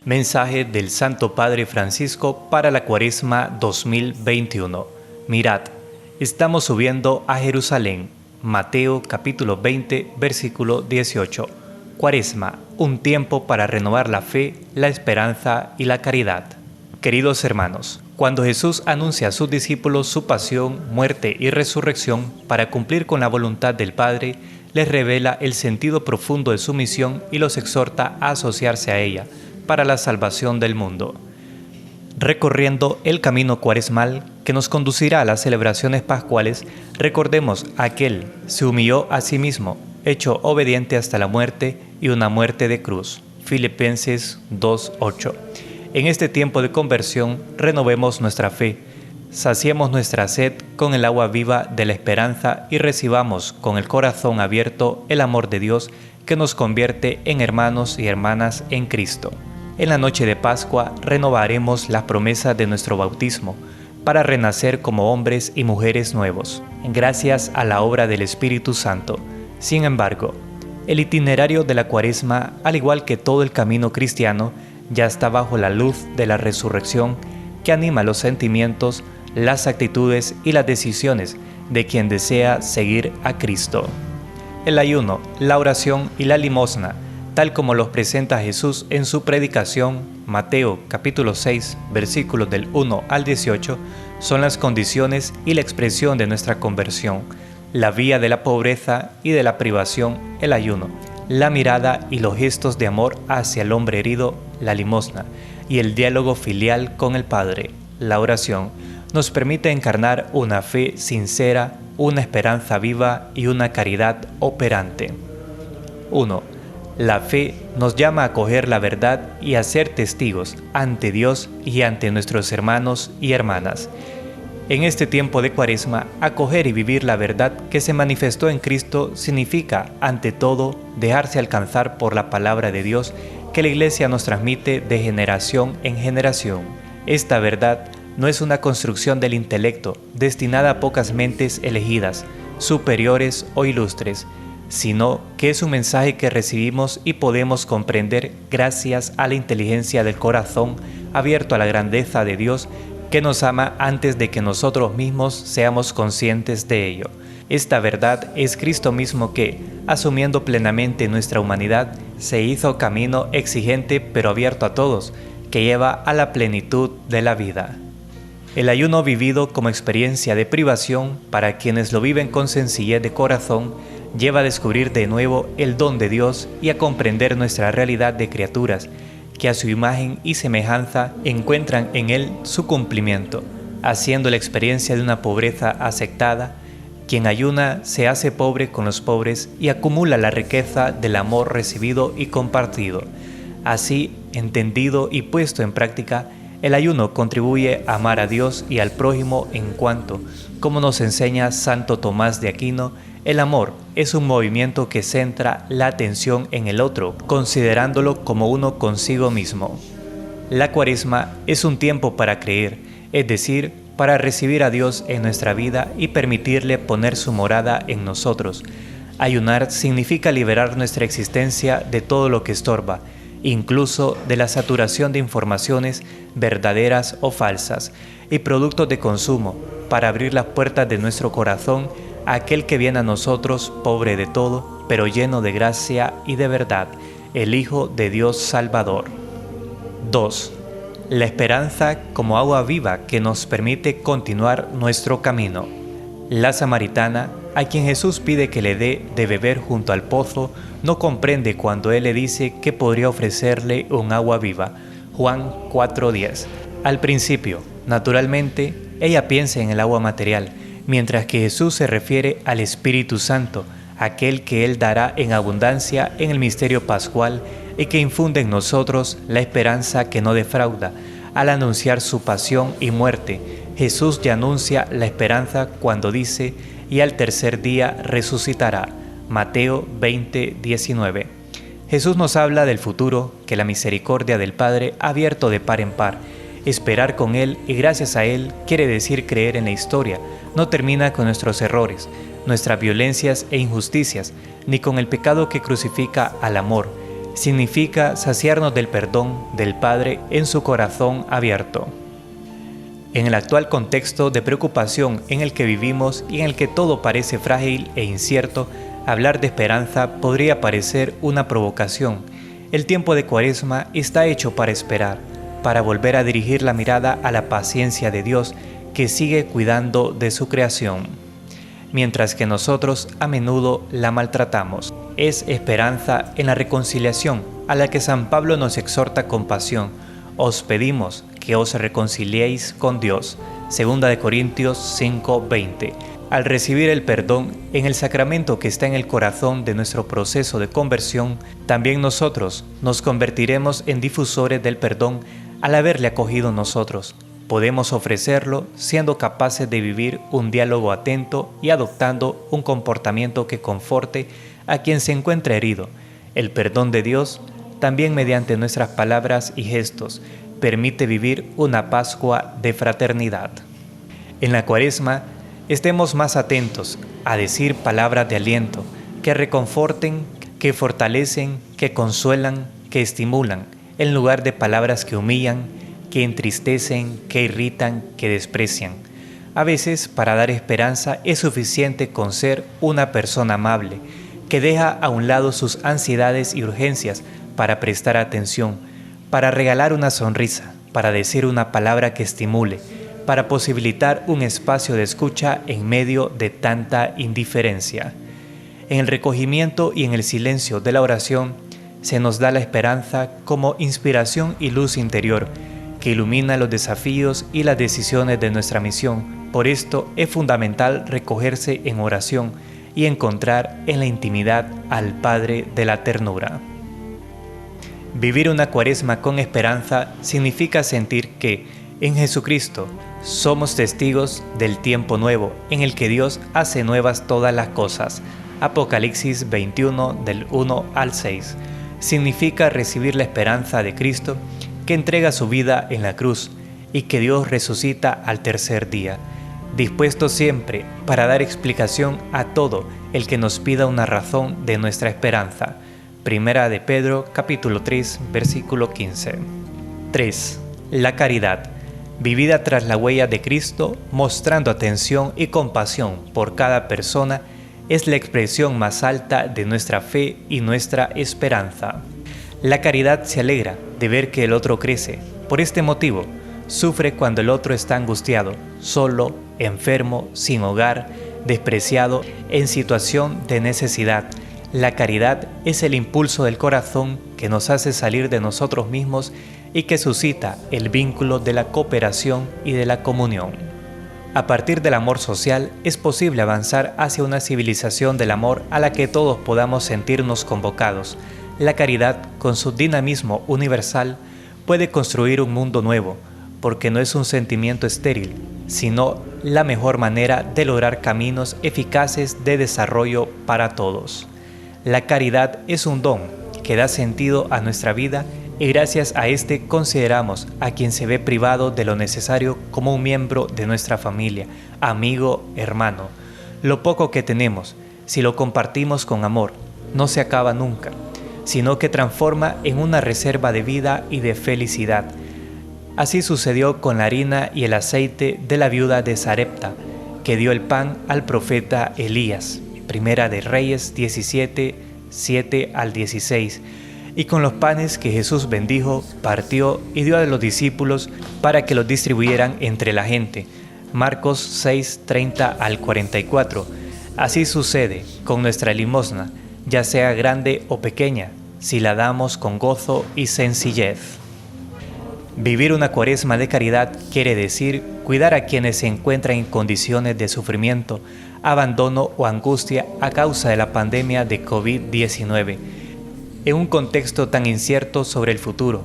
Mensaje del Santo Padre Francisco para la Cuaresma 2021. Mirad, estamos subiendo a Jerusalén. Mateo capítulo 20, versículo 18. Cuaresma, un tiempo para renovar la fe, la esperanza y la caridad. Queridos hermanos, cuando Jesús anuncia a sus discípulos su pasión, muerte y resurrección para cumplir con la voluntad del Padre, les revela el sentido profundo de su misión y los exhorta a asociarse a ella para la salvación del mundo. Recorriendo el camino cuaresmal que nos conducirá a las celebraciones pascuales, recordemos a aquel se humilló a sí mismo, hecho obediente hasta la muerte y una muerte de cruz. Filipenses 2:8. En este tiempo de conversión, renovemos nuestra fe, saciemos nuestra sed con el agua viva de la esperanza y recibamos con el corazón abierto el amor de Dios que nos convierte en hermanos y hermanas en Cristo. En la noche de Pascua renovaremos las promesas de nuestro bautismo para renacer como hombres y mujeres nuevos, gracias a la obra del Espíritu Santo. Sin embargo, el itinerario de la Cuaresma, al igual que todo el camino cristiano, ya está bajo la luz de la resurrección que anima los sentimientos, las actitudes y las decisiones de quien desea seguir a Cristo. El ayuno, la oración y la limosna, tal como los presenta Jesús en su predicación, Mateo capítulo 6, versículos del 1 al 18, son las condiciones y la expresión de nuestra conversión, la vía de la pobreza y de la privación, el ayuno, la mirada y los gestos de amor hacia el hombre herido, la limosna, y el diálogo filial con el Padre, la oración, nos permite encarnar una fe sincera, una esperanza viva y una caridad operante. 1. La fe nos llama a acoger la verdad y a ser testigos ante Dios y ante nuestros hermanos y hermanas. En este tiempo de Cuaresma, acoger y vivir la verdad que se manifestó en Cristo significa, ante todo, dejarse alcanzar por la palabra de Dios que la Iglesia nos transmite de generación en generación. Esta verdad no es una construcción del intelecto destinada a pocas mentes elegidas, superiores o ilustres, sino que es un mensaje que recibimos y podemos comprender gracias a la inteligencia del corazón abierto a la grandeza de Dios que nos ama antes de que nosotros mismos seamos conscientes de ello. Esta verdad es Cristo mismo que, asumiendo plenamente nuestra humanidad, se hizo camino exigente pero abierto a todos, que lleva a la plenitud de la vida. El ayuno vivido como experiencia de privación para quienes lo viven con sencillez de corazón lleva a descubrir de nuevo el don de Dios y a comprender nuestra realidad de criaturas que a su imagen y semejanza encuentran en Él su cumplimiento, haciendo la experiencia de una pobreza aceptada. Quien ayuna se hace pobre con los pobres y acumula la riqueza del amor recibido y compartido. Así, entendido y puesto en práctica, el ayuno contribuye a amar a Dios y al prójimo en cuanto, como nos enseña Santo Tomás de Aquino, el amor es un movimiento que centra la atención en el otro, considerándolo como uno consigo mismo. La Cuaresma es un tiempo para creer, es decir, para recibir a Dios en nuestra vida y permitirle poner su morada en nosotros. Ayunar significa liberar nuestra existencia de todo lo que estorba, incluso de la saturación de informaciones verdaderas o falsas y productos de consumo, para abrir las puertas de nuestro corazón a aquel que viene a nosotros pobre de todo, pero lleno de gracia y de verdad, el Hijo de Dios Salvador. 2. La esperanza como agua viva que nos permite continuar nuestro camino. La samaritana, a quien Jesús pide que le dé de beber junto al pozo, no comprende cuando Él le dice que podría ofrecerle un agua viva. Juan 4:10. Al principio, naturalmente, ella piensa en el agua material, mientras que Jesús se refiere al Espíritu Santo, aquel que Él dará en abundancia en el misterio pascual y que infunde en nosotros la esperanza que no defrauda. Al anunciar su pasión y muerte, Jesús ya anuncia la esperanza cuando dice: y al tercer día resucitará. Mateo 20:19. Jesús nos habla del futuro que la misericordia del Padre ha abierto de par en par. Esperar con Él y gracias a Él quiere decir creer en la historia. No termina con nuestros errores, nuestras violencias e injusticias, ni con el pecado que crucifica al amor, Significa saciarnos del perdón del Padre en su corazón abierto. En el actual contexto de preocupación en el que vivimos y en el que todo parece frágil e incierto, hablar de esperanza podría parecer una provocación. El tiempo de Cuaresma está hecho para esperar, para volver a dirigir la mirada a la paciencia de Dios que sigue cuidando de su creación, mientras que nosotros a menudo la maltratamos. Es esperanza en la reconciliación a la que San Pablo nos exhorta con pasión. Os pedimos que os reconciliéis con Dios. 2 Corintios 5:20. Al recibir el perdón en el sacramento que está en el corazón de nuestro proceso de conversión, también nosotros nos convertiremos en difusores del perdón al haberle acogido nosotros. Podemos ofrecerlo siendo capaces de vivir un diálogo atento y adoptando un comportamiento que conforte a quien se encuentra herido. El perdón de Dios, también mediante nuestras palabras y gestos, permite vivir una Pascua de fraternidad. En la Cuaresma, estemos más atentos a decir palabras de aliento, que reconforten, que fortalecen, que consuelan, que estimulan, en lugar de palabras que humillan, que entristecen, que irritan, que desprecian. A veces, para dar esperanza, es suficiente con ser una persona amable, que deja a un lado sus ansiedades y urgencias para prestar atención, para regalar una sonrisa, para decir una palabra que estimule, para posibilitar un espacio de escucha en medio de tanta indiferencia. En el recogimiento y en el silencio de la oración, se nos da la esperanza como inspiración y luz interior, que ilumina los desafíos y las decisiones de nuestra misión. Por esto es fundamental recogerse en oración y encontrar en la intimidad al Padre de la ternura. Vivir una Cuaresma con esperanza significa sentir que, en Jesucristo, somos testigos del tiempo nuevo en el que Dios hace nuevas todas las cosas. Apocalipsis 21, del 1 al 6. Significa recibir la esperanza de Cristo, que entrega su vida en la cruz y que Dios resucita al tercer día, dispuesto siempre para dar explicación a todo el que nos pida una razón de nuestra esperanza. Primera de Pedro, capítulo 3, versículo 15. 3. La caridad, vivida tras la huella de Cristo, mostrando atención y compasión por cada persona, es la expresión más alta de nuestra fe y nuestra esperanza. La caridad se alegra de ver que el otro crece. Por este motivo, sufre cuando el otro está angustiado, solo, enfermo, sin hogar, despreciado, en situación de necesidad. La caridad es el impulso del corazón que nos hace salir de nosotros mismos y que suscita el vínculo de la cooperación y de la comunión. A partir del amor social es posible avanzar hacia una civilización del amor a la que todos podamos sentirnos convocados. La caridad, con su dinamismo universal, puede construir un mundo nuevo, porque no es un sentimiento estéril, sino la mejor manera de lograr caminos eficaces de desarrollo para todos. La caridad es un don que da sentido a nuestra vida y gracias a este consideramos a quien se ve privado de lo necesario como un miembro de nuestra familia, amigo, hermano. Lo poco que tenemos, si lo compartimos con amor, no se acaba nunca, sino que transforma en una reserva de vida y de felicidad. Así sucedió con la harina y el aceite de la viuda de Sarepta, que dio el pan al profeta Elías. Primera de Reyes 17, 7 al 16. Y con los panes que Jesús bendijo, partió y dio a los discípulos para que los distribuyeran entre la gente. Marcos 6, 30 al 44. Así sucede con nuestra limosna, ya sea grande o pequeña, si la damos con gozo y sencillez. Vivir una Cuaresma de caridad quiere decir cuidar a quienes se encuentran en condiciones de sufrimiento, abandono o angustia a causa de la pandemia de COVID-19. En un contexto tan incierto sobre el futuro,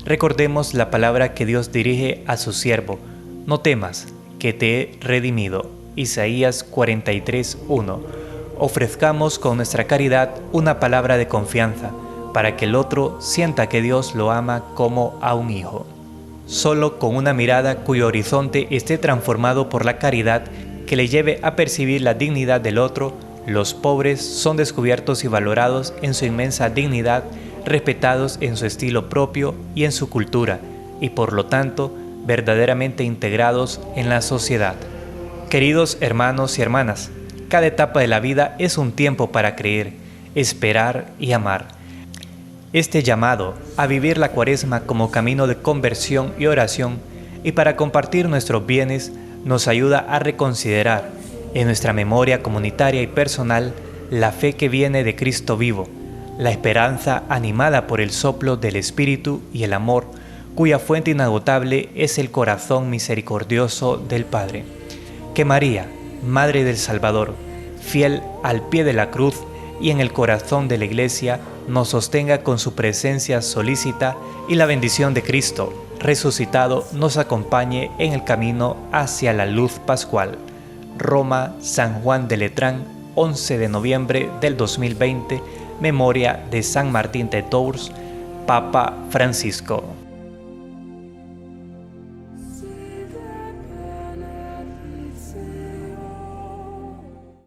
recordemos la palabra que Dios dirige a su siervo: no temas, que te he redimido. Isaías 43:1. Ofrezcamos con nuestra caridad una palabra de confianza, para que el otro sienta que Dios lo ama como a un hijo. Solo con una mirada cuyo horizonte esté transformado por la caridad que le lleve a percibir la dignidad del otro, los pobres son descubiertos y valorados en su inmensa dignidad, respetados en su estilo propio y en su cultura, y por lo tanto verdaderamente integrados en la sociedad. Queridos hermanos y hermanas, cada etapa de la vida es un tiempo para creer, esperar y amar. Este llamado a vivir la Cuaresma como camino de conversión y oración y para compartir nuestros bienes nos ayuda a reconsiderar en nuestra memoria comunitaria y personal la fe que viene de Cristo vivo, la esperanza animada por el soplo del Espíritu y el amor, cuya fuente inagotable es el corazón misericordioso del Padre. Que María, Madre del Salvador, fiel al pie de la cruz y en el corazón de la Iglesia, nos sostenga con su presencia solícita y la bendición de Cristo, resucitado, nos acompañe en el camino hacia la luz pascual. Roma, San Juan de Letrán, 11 de noviembre del 2020, memoria de San Martín de Tours, Papa Francisco.